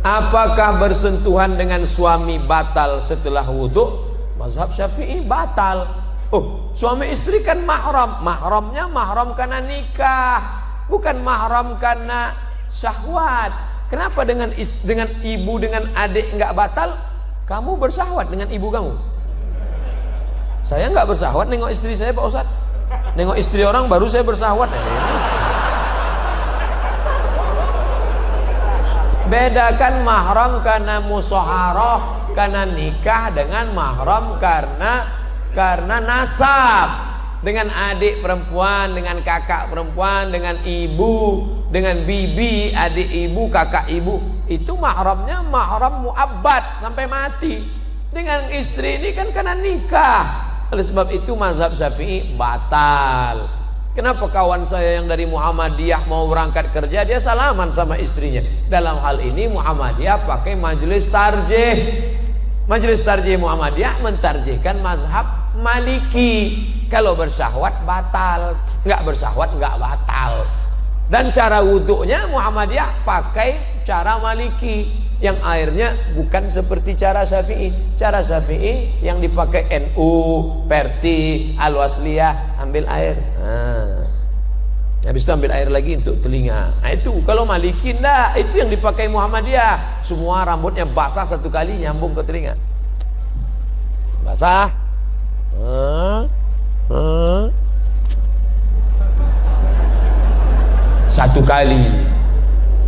Apakah bersentuhan dengan suami batal setelah wudhu? Mazhab Syafi'i batal. Oh, suami istri kan mahram. Mahramnya mahram karena nikah, bukan mahram karena syahwat. Kenapa dengan ibu dengan adik nggak batal? Kamu bersahwat dengan ibu kamu. Saya nggak bersahwat nengok istri saya, Pak Ustadz. Nengok istri orang baru saya bersahwat. Bedakan mahram karena musyawarah, karena nikah, dengan mahram karena nasab. Dengan adik perempuan, dengan kakak perempuan, dengan ibu, dengan bibi, adik ibu, kakak ibu. Itu mahramnya mahram muabbad sampai mati. Dengan istri ini kan karena nikah. Oleh sebab itu mazhab Syafi'i batal. Kenapa kawan saya yang dari Muhammadiyah mau berangkat kerja, dia salaman sama istrinya? Dalam hal ini Muhammadiyah pakai majelis tarjih. Majelis tarjih Muhammadiyah mentarjihkan mazhab Maliki. Kalau bersahwat batal, nggak bersahwat nggak batal. Dan cara wuduknya Muhammadiyah pakai cara Maliki, yang airnya bukan seperti cara Syafi'i. Cara Syafi'i yang dipakai NU, Perti, Al-Wasliyah, ambil air. Habis itu ambil air lagi untuk telinga. Nah, itu kalau Maliki enggak, itu yang dipakai Muhammadiyah. Semua rambutnya basah satu kali nyambung ke telinga. Basah. Satu kali.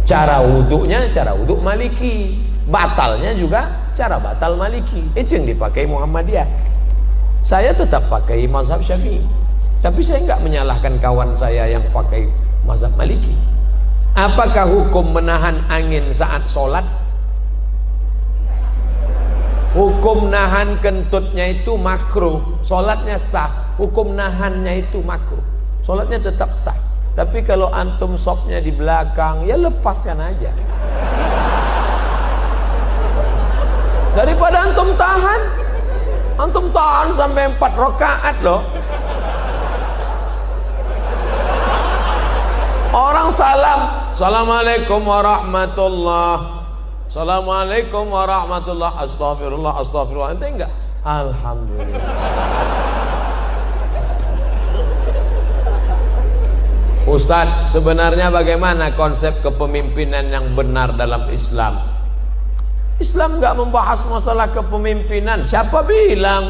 Cara wuduknya cara wuduk Maliki, batalnya juga cara batal Maliki. Itu yang dipakai Muhammadiyah. Saya tetap pakai mazhab Syafi'i, tapi saya enggak menyalahkan kawan saya yang pakai mazhab Maliki. Apakah hukum menahan angin saat sholat? Hukum nahan kentutnya itu makruh, sholatnya sah. Hukum nahannya itu makruh, sholatnya tetap sah. Tapi kalau antum sopnya di belakang, ya lepaskan aja. Daripada antum tahan sampai 4 rakaat loh. Orang salam, assalamualaikum warahmatullah, assalamualaikum warahmatullah, astagfirullah, astagfirullah. Ente enggak? Alhamdulillah. Ustadz, sebenarnya bagaimana konsep kepemimpinan yang benar dalam Islam? Islam nggak membahas masalah kepemimpinan. Siapa bilang?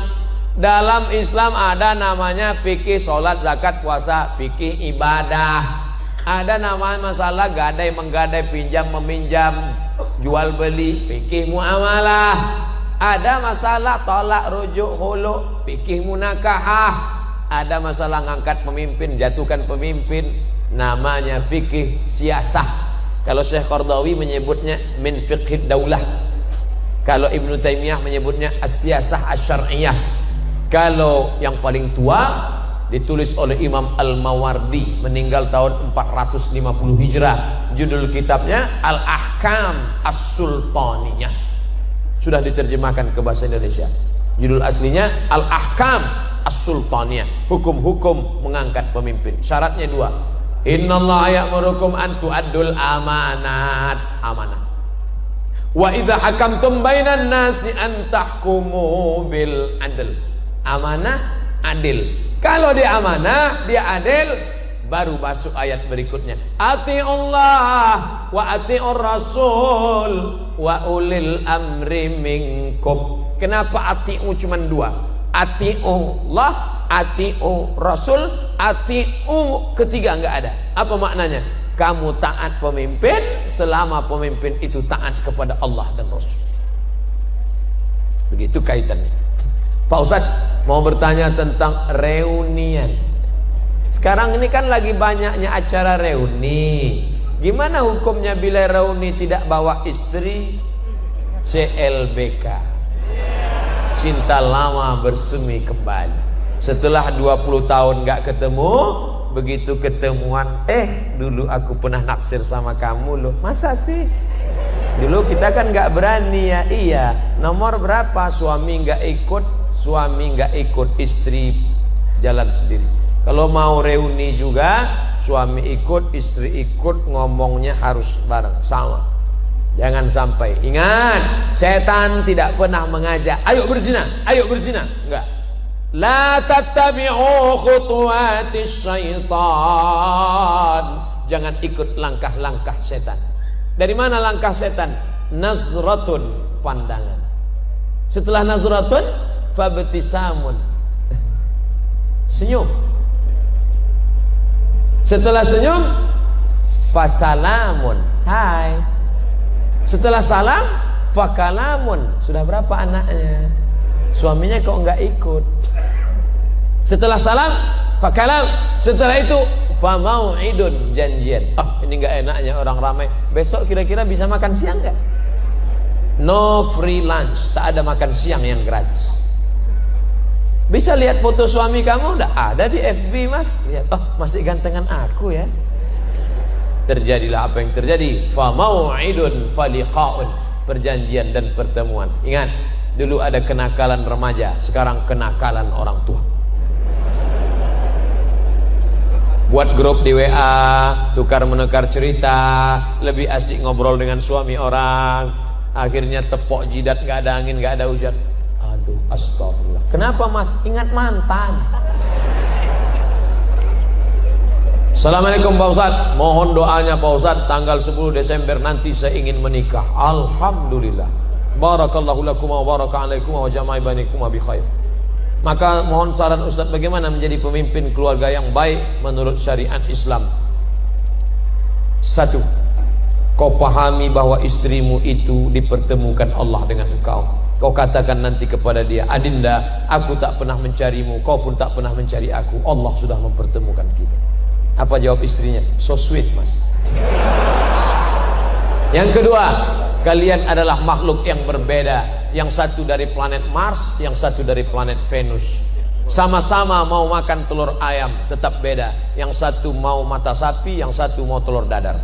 Dalam Islam ada namanya fikih sholat, zakat, puasa, fikih ibadah. Ada namanya masalah gadai, menggadai, pinjam, meminjam, jual beli, fikih muamalah. Ada masalah tolak, rujuk, khulu, fikih munakahah. Ada masalah ngangkat pemimpin, jatuhkan pemimpin, namanya fikih siasah. Kalau Syekh Qardawi menyebutnya min fiqhid daulah. Kalau Ibnu Taimiyah menyebutnya as-siasah asy-syar'iyyah. Kalau yang paling tua ditulis oleh Imam Al-Mawardi, meninggal tahun 450 Hijrah. Judul kitabnya Al-Ahkam As-Sultaniyah. Sudah diterjemahkan ke bahasa Indonesia. Judul aslinya Al-Ahkam As-Sultaniyah, hukum-hukum mengangkat pemimpin. Syaratnya 2. Innallaha ya'murukum an tu'addul amanat, amanah. Wa idza hakamtum bainan nasi an tahkumu bil adl. Amanah, adil. Kalau dia amanah, dia adil, baru masuk ayat berikutnya. Atiullah wa atiur rasul wa ulil amri minkum. Kenapa atiu cuma 2? Atiullah, atiu rasul, atiu ketiga enggak ada. Apa maknanya? Kamu taat pemimpin selama pemimpin itu taat kepada Allah dan Rasul. Begitu kaitannya. Pak Ustadz mau bertanya tentang reunian. Sekarang ini kan lagi banyaknya acara reuni. Gimana hukumnya bila reuni tidak bawa istri? CLBK, cinta lama bersemi kembali. Setelah 20 tahun gak ketemu, begitu ketemuan, dulu aku pernah naksir sama kamu loh. Masa sih? Dulu kita kan gak berani ya. Iya, nomor berapa? Suami gak ikut, istri jalan sendiri. Kalau mau reuni juga, suami ikut, istri ikut, ngomongnya harus bareng, sama. Jangan sampai. Ingat, setan tidak pernah mengajak ayo berzina, ayo berzina. Enggak. La tattabi'u khutuwatis syaitan. Jangan ikut langkah-langkah setan. Dari mana langkah setan? Nazratun, pandangan. Setelah nazratun, fabtisamun, senyum. Setelah senyum, fasalamun, hai. Setelah salam, fakalamun. Sudah berapa anaknya? Suaminya kok enggak ikut. Setelah salam, fakalam. Setelah itu, famau'idun, janjian. Ini enggak enaknya orang ramai. Besok kira-kira bisa makan siang enggak? No free lunch, tak ada makan siang yang gratis. Bisa lihat foto suami kamu? Enggak ada di FB, Mas. Lihat, masih gantengan aku ya. Terjadilah apa yang terjadi. Famau'idun faliqa'un, perjanjian dan pertemuan. Ingat, dulu ada kenakalan remaja, sekarang kenakalan orang tua. Buat grup di WA, tukar menukar cerita, lebih asik ngobrol dengan suami orang. Akhirnya tepok jidat, gak ada angin, gak ada hujan. Aduh, astagfirullah. Kenapa, Mas? Ingat mantan. Assalamualaikum Pak Ustadz, mohon doanya Pak Ustadz, tanggal 10 Desember nanti saya ingin menikah. Alhamdulillah. Barakallahu lakum wa baraka alaikum wa jama'i bainakum bi khair. Maka mohon saran Ustadz, bagaimana menjadi pemimpin keluarga yang baik menurut syariat Islam. 1. Kau pahami bahwa istrimu itu dipertemukan Allah dengan engkau. Kau katakan nanti kepada dia, Adinda, aku tak pernah mencarimu, kau pun tak pernah mencari aku. Allah sudah mempertemukan kita. Apa jawab istrinya? So sweet, Mas. Yang kedua, kalian adalah makhluk yang berbeda. Yang satu dari planet Mars, yang satu dari planet Venus. Sama-sama mau makan telur ayam, tetap beda. Yang satu mau mata sapi, yang satu mau telur dadar.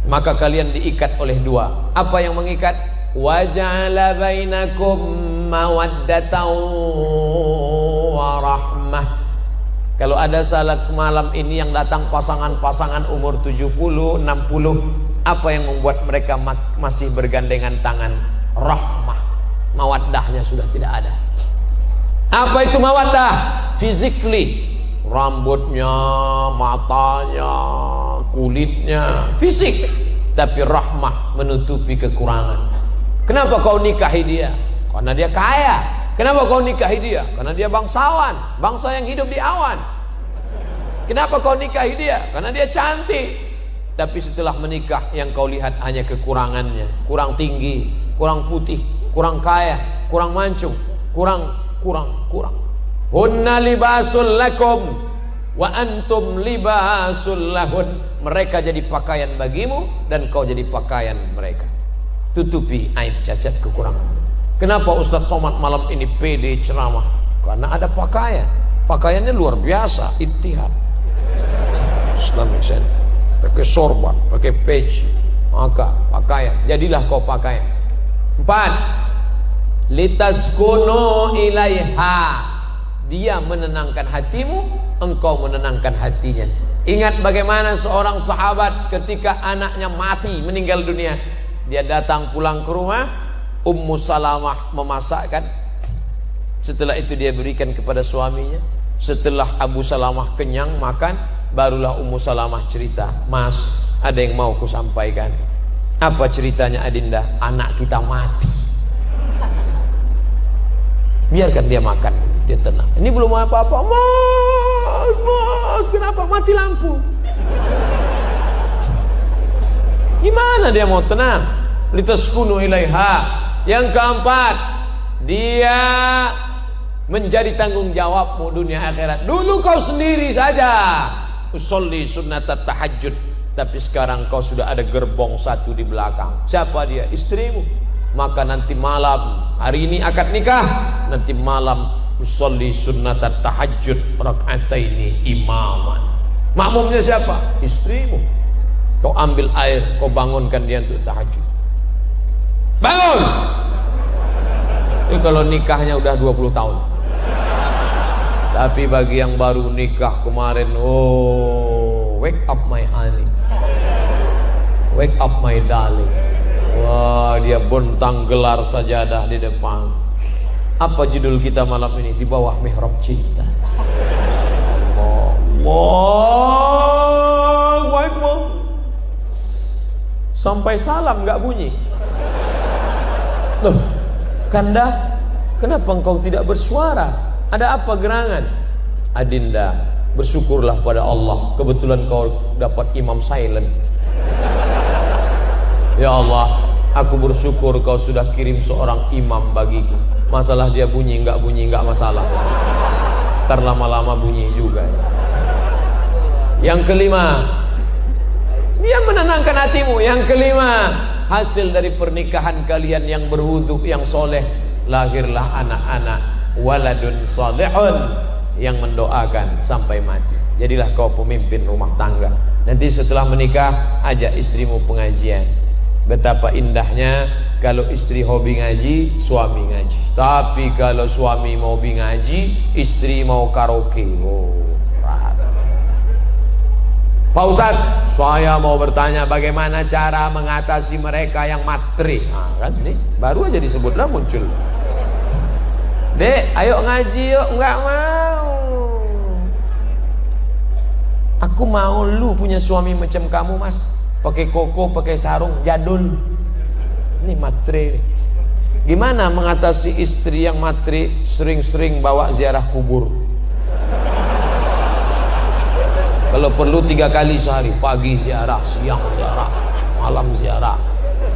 Maka kalian diikat oleh dua. Apa yang mengikat? Wa ja'ala bainakum mawaddatan wa rahmah. Kalau ada salat malam ini yang datang pasangan-pasangan umur 70, 60, apa yang membuat mereka masih bergandengan tangan? Rahmah. Mawaddahnya sudah tidak ada. Apa itu mawaddah? Physically, rambutnya, matanya, kulitnya, fisik. Tapi rahmah menutupi kekurangan. Kenapa kau nikahi dia? Karena dia kaya. Kenapa kau nikahi dia? Karena dia bangsawan, bangsa yang hidup di awan. Kenapa kau nikahi dia? Karena dia cantik. Tapi setelah menikah yang kau lihat hanya kekurangannya. Kurang tinggi, kurang putih, kurang kaya, kurang mancung, kurang. Hunna libasul lakum wa antum libasul lahun. Mereka jadi pakaian bagimu dan kau jadi pakaian mereka. Tutupi aib, cacat, kekurangan. Kenapa Ustadz Somad malam ini pede ceramah? Karena ada pakaian. Pakaiannya luar biasa, ittihad Islamic Center. Pakai sorban, pakai peci, maka pakaian. Jadilah kau pakaian. 4. Litaskunu ilaiha. Dia menenangkan hatimu, engkau menenangkan hatinya. Ingat bagaimana seorang sahabat ketika anaknya mati, meninggal dunia. Dia datang pulang ke rumah, Ummu Salamah memasakkan. Setelah itu dia berikan kepada suaminya. Setelah Abu Salamah kenyang makan, barulah Ummu Salamah cerita, Mas, ada yang mau ku sampaikan. Apa ceritanya Adinda? Anak kita mati. Biarkan dia makan, dia tenang. Ini belum apa-apa. Mas, kenapa mati lampu? Gimana dia mau tenang? Litaskunu ilaiha. Yang keempat, dia menjadi tanggung jawabmu dunia akhirat. Dulu kau sendiri saja usolli sunnatat tahajud, tapi sekarang kau sudah ada gerbong satu di belakang. Siapa dia? Istrimu. Maka nanti malam, hari ini akad nikah, nanti malam usolli sunnatat tahajud raka'ataini imaman. Makmumnya siapa? Istrimu. Kau ambil air, kau bangunkan dia untuk tahajud. Bangun. Ini kalau nikahnya udah 20 tahun. Tapi bagi yang baru nikah kemarin, wake up my honey, wake up my darling, Wah, dia bentang gelar sajadah di depan. Apa judul kita malam ini? Di bawah mihrab cinta. Allahu Akbar. Sampai salam nggak bunyi. Loh, Kanda, kenapa engkau tidak bersuara? Ada apa gerangan? Adinda, bersyukurlah pada Allah, kebetulan kau dapat imam silent. Ya Allah, aku bersyukur kau sudah kirim seorang imam bagiku. Masalah dia bunyi nggak masalah. Ntar lama-lama bunyi juga. Yang kelima, dia menenangkan hatimu. Yang kelima, hasil dari pernikahan kalian yang berwudu, yang soleh, lahirlah anak-anak waladun salihun, yang mendoakan sampai mati. Jadilah kau pemimpin rumah tangga. Nanti setelah menikah, ajak istrimu pengajian. Betapa indahnya kalau istri hobi ngaji, suami ngaji. Tapi kalau suami mau hobi ngaji, istri mau karaoke. Oh, Pak Ustadz, saya mau bertanya bagaimana cara mengatasi mereka yang matre. Nah, kan nih, baru aja disebutlah muncul. Dek, ayo ngaji yuk. Enggak mau. Aku mau lu punya suami macam kamu, Mas. Pakai koko, pakai sarung, jadul. Ini matre. Gimana mengatasi istri yang matre, sering-sering bawa ziarah kubur? Kalau perlu 3 kali sehari, pagi ziarah, siang ziarah, malam ziarah.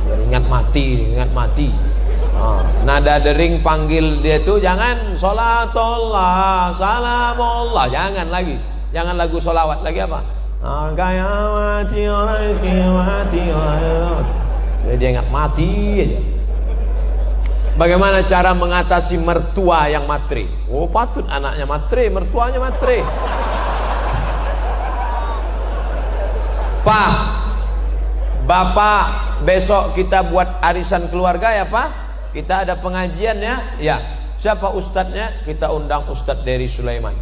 Biar ingat mati. Nada dering panggil dia tuh jangan sholatullah, salamullah, jangan lagi. Jangan lagu sholawat lagi apa? Jadi dia ingat mati aja. Bagaimana cara mengatasi mertua yang matre? Oh, patut anaknya matre, mertuanya matre. Pak, Bapak, besok kita buat arisan keluarga ya Pak. Kita ada pengajian ya. Ya. Siapa ustadznya? Kita undang Ustadz Dery Sulaiman.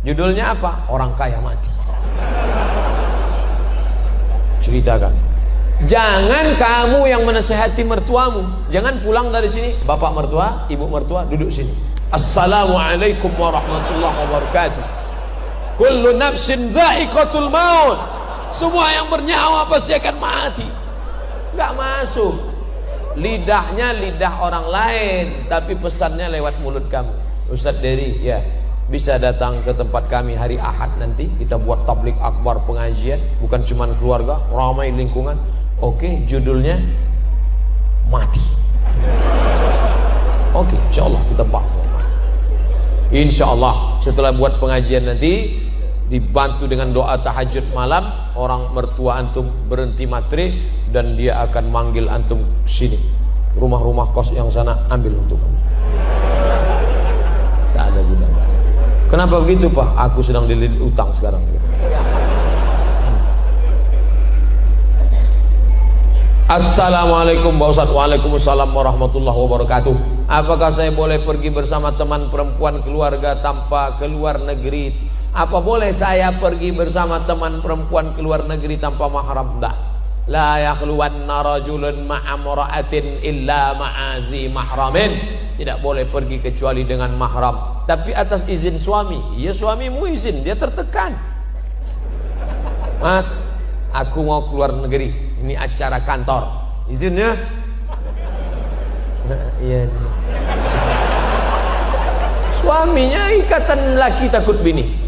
Judulnya apa? Orang kaya mati. Ceritakan. Jangan kamu yang menasehati mertuamu. Jangan pulang dari sini, bapak mertua, ibu mertua duduk sini. Assalamualaikum warahmatullahi wabarakatuh. Kullu nafsin dha'iqatul maut. Semua yang bernyawa pasti akan mati. Enggak masuk. Lidahnya lidah orang lain, tapi pesannya lewat mulut kamu. Ustadz Dery, ya, bisa datang ke tempat kami hari Ahad nanti. Kita buat tablik akbar pengajian, bukan cuma keluarga, ramai lingkungan. Oke, judulnya mati. Oke, insyaallah kita bahas. Insyaallah setelah buat pengajian nanti, dibantu dengan doa tahajud malam, orang mertua antum berhenti matre dan dia akan manggil antum sini. Rumah-rumah kos yang sana ambil untuk kamu. Tak ada gunanya. Kenapa begitu Pak? Aku sedang dililit utang sekarang. Assalamualaikum Pak Ustadz. Waalaikumsalam warahmatullahi wabarakatuh. Apakah saya boleh pergi bersama teman perempuan keluarga tanpa keluar negeri? Apa boleh saya pergi bersama teman perempuan keluar negeri tanpa mahram? Tidak. La yakhluwanna rajulun ma'amra'atin illa ma'azi mahramin. Tidak boleh pergi kecuali dengan mahram, tapi atas izin suami. Ya, suamimu izin, dia tertekan. Mas, aku mau keluar negeri, ini acara kantor, izinnya? Iya. Suaminya ikatan laki takut bini.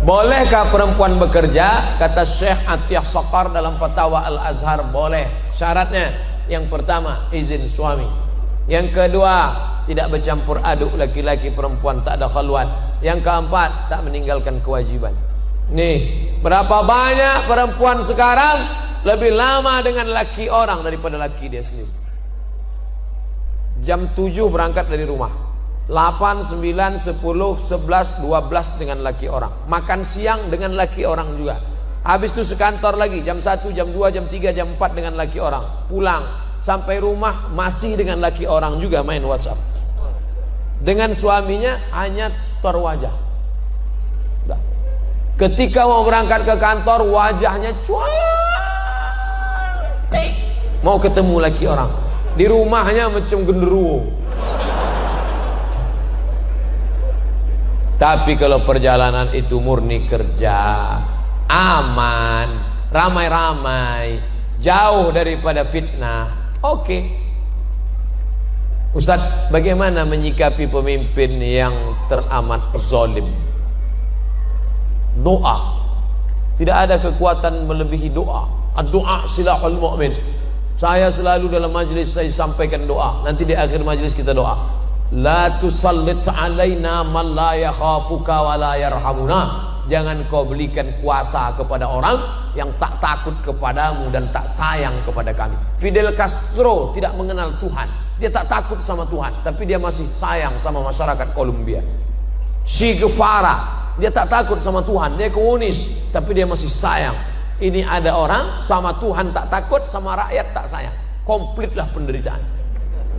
Bolehkah perempuan bekerja? Kata Syekh Atiyah Saqar dalam Fatwa Al-Azhar, boleh. Syaratnya, yang pertama izin suami, yang kedua tidak bercampur aduk laki-laki perempuan, tak ada khalwat, yang keempat tak meninggalkan kewajiban. Nih, berapa banyak perempuan sekarang lebih lama dengan laki orang daripada laki dia sendiri. Jam 7 berangkat dari rumah, 8, 9, 10, 11, 12 dengan laki orang, makan siang dengan laki orang juga, habis itu sekantor lagi jam 1, jam 2, jam 3, jam 4 dengan laki orang, pulang sampai rumah masih dengan laki orang juga main WhatsApp. Dengan suaminya hanya store wajah. Ketika mau berangkat ke kantor wajahnya cuan, mau ketemu lagi orang. Di rumahnya macam genderuwo. Tapi kalau perjalanan itu murni kerja, aman, ramai-ramai, jauh daripada fitnah, oke. Ustaz, bagaimana menyikapi pemimpin yang teramat zalim? Doa. Tidak ada kekuatan melebihi doa. Doa silahul mu'min. Saya selalu dalam majlis saya sampaikan doa. Nanti di akhir majlis kita doa. La tusallit alaina man la yakhafuka wa la yarhamuna. Jangan kau belikan kuasa kepada orang yang tak takut kepadamu dan tak sayang kepada kami. Fidel Castro tidak mengenal Tuhan. Dia tak takut sama Tuhan, tapi dia masih sayang sama masyarakat Kolombia. Che Guevara, dia tak takut sama Tuhan, dia komunis, tapi dia masih sayang. Ini ada orang sama Tuhan tak takut, sama rakyat tak sayang. Komplitlah penderitaan.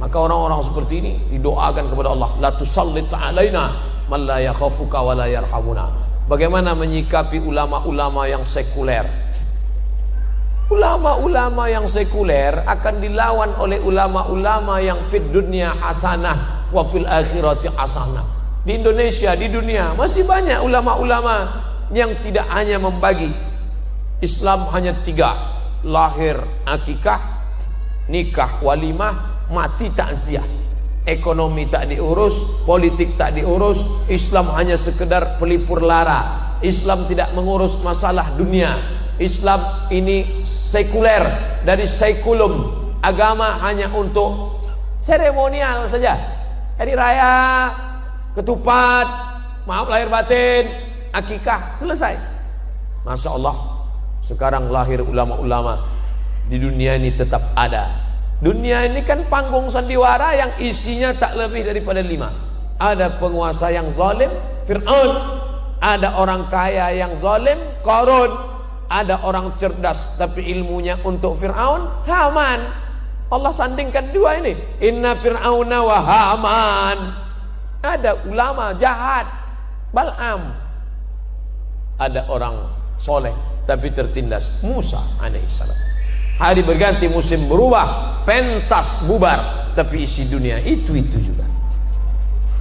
Maka orang-orang seperti ini didoakan kepada Allah, la tusallit alaina man la yakhafuka wa la yarhamuna. Bagaimana menyikapi ulama-ulama yang sekuler? Ulama-ulama yang sekuler akan dilawan oleh ulama-ulama yang fid dunya hasanah wa fil akhirati hasanah. Di Indonesia, di dunia masih banyak ulama-ulama yang tidak hanya membagi. Islam hanya 3: lahir akikah, nikah walimah, mati takziah. Ekonomi tak diurus, politik tak diurus. Islam hanya sekedar pelipur lara. Islam tidak mengurus masalah dunia. Islam ini sekuler, dari sekulum. Agama hanya untuk seremonial saja. Hari raya, ketupat, maaf lahir batin, akikah, selesai. Masya Allah, sekarang lahir ulama-ulama di dunia ini tetap ada. Dunia ini kan panggung sandiwara yang isinya tak lebih daripada 5. Ada penguasa yang zalim, Fir'aun. Ada orang kaya yang zalim, Qarun. Ada orang cerdas tapi ilmunya untuk Fir'aun, Haman. Allah sandingkan 2 ini. Inna Fir'auna wa Haman. Ada ulama jahat, Bal'am. Ada orang soleh tapi tertindas, Musa alaihissalam. Hari berganti, musim berubah, pentas bubar, tapi isi dunia itu-itu juga.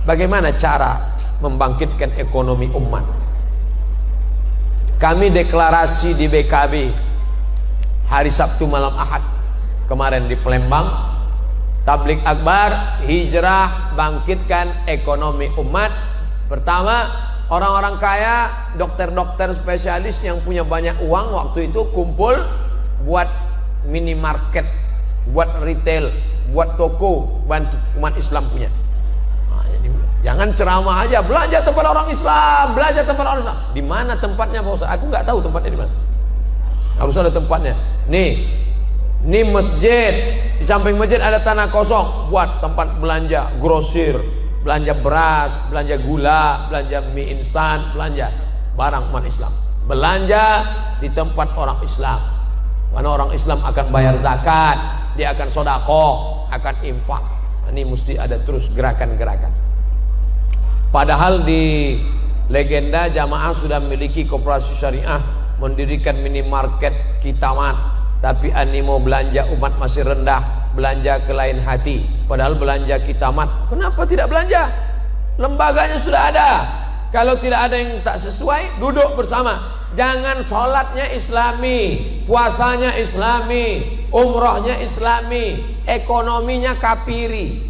Bagaimana cara membangkitkan ekonomi umat? Kami deklarasi di BKB hari Sabtu malam Ahad kemarin di Palembang, tablik akbar, hijrah, bangkitkan ekonomi umat. Pertama, orang-orang kaya, dokter-dokter spesialis yang punya banyak uang waktu itu kumpul buat minimarket, buat retail, buat toko, bantu umat Islam punya. Nah, jadi, jangan ceramah aja, belanja tempat orang Islam, belanja tempat orang Islam. Di mana tempatnya Pak Ustaz? Aku nggak tahu tempatnya di mana. Harus ada tempatnya. Nih masjid, di samping masjid ada tanah kosong, buat tempat belanja grosir, belanja beras, belanja gula, belanja mie instan, belanja barang umat Islam. Belanja di tempat orang Islam. Karena orang Islam akan bayar zakat, dia akan sodakoh, akan infak. Ini mesti ada terus gerakan-gerakan. Padahal di legenda jamaah sudah memiliki koperasi syariah, mendirikan minimarket Kitamat, tapi animo belanja umat masih rendah, belanja ke lain hati. Padahal belanja Kitamat, kenapa tidak belanja? Lembaganya sudah ada. Kalau tidak ada yang tak sesuai, duduk bersama. Jangan sholatnya Islami, puasanya Islami, umrohnya Islami, ekonominya kafiri.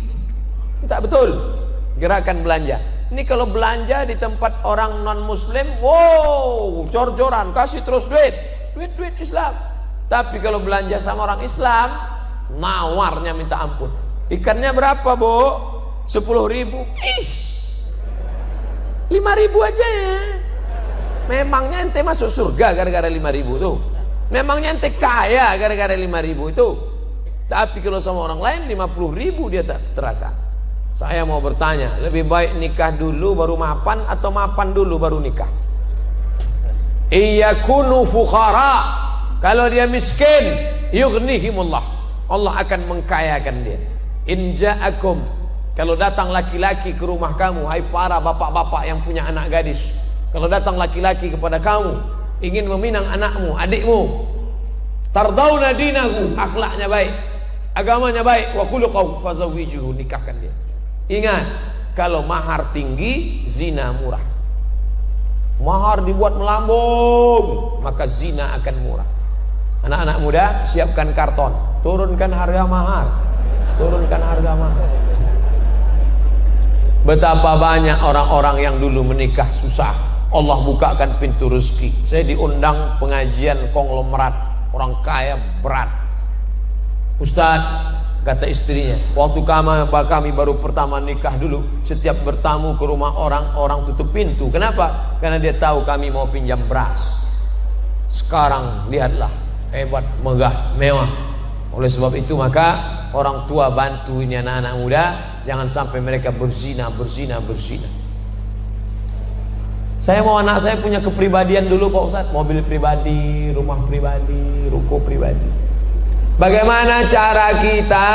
Tak betul. Gerakan belanja. Ini kalau belanja di tempat orang non muslim, wow, jor-joran, kasih terus duit Islam. Tapi kalau belanja sama orang Islam, nawarnya minta ampun. Ikannya berapa, Bu? 10.000. 5.000 aja ya. Memangnya ente masuk surga gara-gara 5.000 tuh? Memangnya ente kaya gara-gara 5.000 itu? Tapi kalau sama orang lain 50.000 dia tak terasa. Saya mau bertanya, lebih baik nikah dulu baru mapan atau mapan dulu baru nikah? Iyakunu fukhara. Kalau dia miskin, yughnihimullah. Allah akan mengkayakan dia. In ja'akum, kalau datang laki-laki ke rumah kamu, hai para bapak-bapak yang punya anak gadis, kalau datang laki-laki kepada kamu ingin meminang anakmu, adikmu, tardawna dinahu, akhlaknya baik, agamanya baik, wa khuluquhu fazawwijuhu, nikahkan dia. Ingat, kalau mahar tinggi, zina murah. Mahar dibuat melambung, maka zina akan murah. Anak-anak muda, siapkan karton, turunkan harga mahar, turunkan harga mahar. Betapa banyak orang-orang yang dulu menikah susah, Allah bukakan pintu rezeki. Saya diundang pengajian konglomerat, orang kaya berat. Ustaz, kata istrinya, waktu kami baru pertama nikah dulu, setiap bertamu ke rumah orang tutup pintu. Kenapa? Karena dia tahu kami mau pinjam beras. Sekarang lihatlah, hebat, megah, mewah. Oleh sebab itu maka orang tua bantu ini anak-anak muda, jangan sampai mereka berzina. Saya mau anak saya punya kepribadian dulu Pak Ustadz, mobil pribadi, rumah pribadi, ruko pribadi. Bagaimana cara kita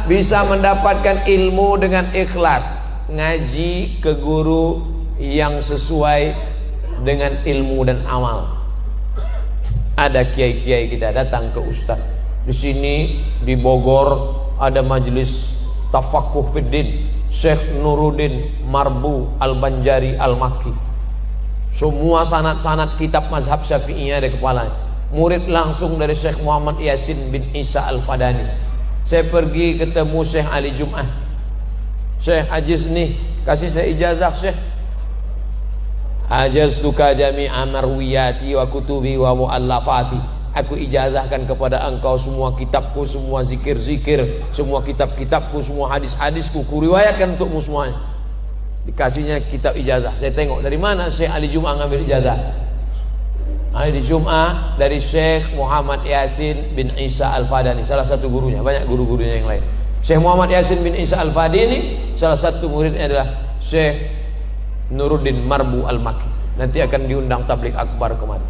bisa mendapatkan ilmu dengan ikhlas? Ngaji ke guru yang sesuai dengan ilmu dan amal. Ada kiai-kiai kita datang ke Ustadz. Di sini di Bogor ada majelis Tafaqquh Fiddin, Syekh Nuruddin Marbu Al-Banjari Al-Makki. Semua sanad-sanad kitab mazhab Syafi'iyah ada kepalanya. Murid langsung dari Syekh Muhammad Yasin bin Isa Al-Fadani. Saya pergi ketemu Syekh Ali Jum'ah. Syekh ajiz nih, kasih saya ijazah Syekh. Ajaztuka jami'a marwiyati wa kutubi wa mu'allafati. Aku ijazahkan kepada engkau semua kitabku, semua zikir-zikir, semua kitab-kitabku, semua hadis-hadisku, kuriwayatkan untukmu semuanya. Dikasihnya kitab ijazah. Saya tengok dari mana Syekh Ali Jum'ah ngambil ijazah. Ali Jum'ah dari Syekh Muhammad Yasin bin Isa Al-Fadani, salah satu gurunya, banyak guru-gurunya yang lain. Syekh Muhammad Yasin bin Isa Al-Fadani, salah satu muridnya adalah Syekh Nuruddin Marbu Al-Makki. Nanti akan diundang tabligh akbar kemari.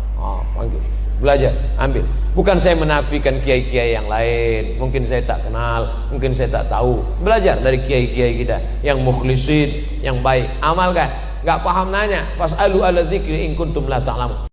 Panggil, belajar, ambil. Bukan saya menafikan kiai-kiai yang lain, mungkin saya tak kenal, mungkin saya tak tahu. Belajar dari kiai-kiai kita yang mukhlisin, yang baik, amalkan. Gak paham nanya, fas'alu ala dzikri in kuntum la ta'lamun.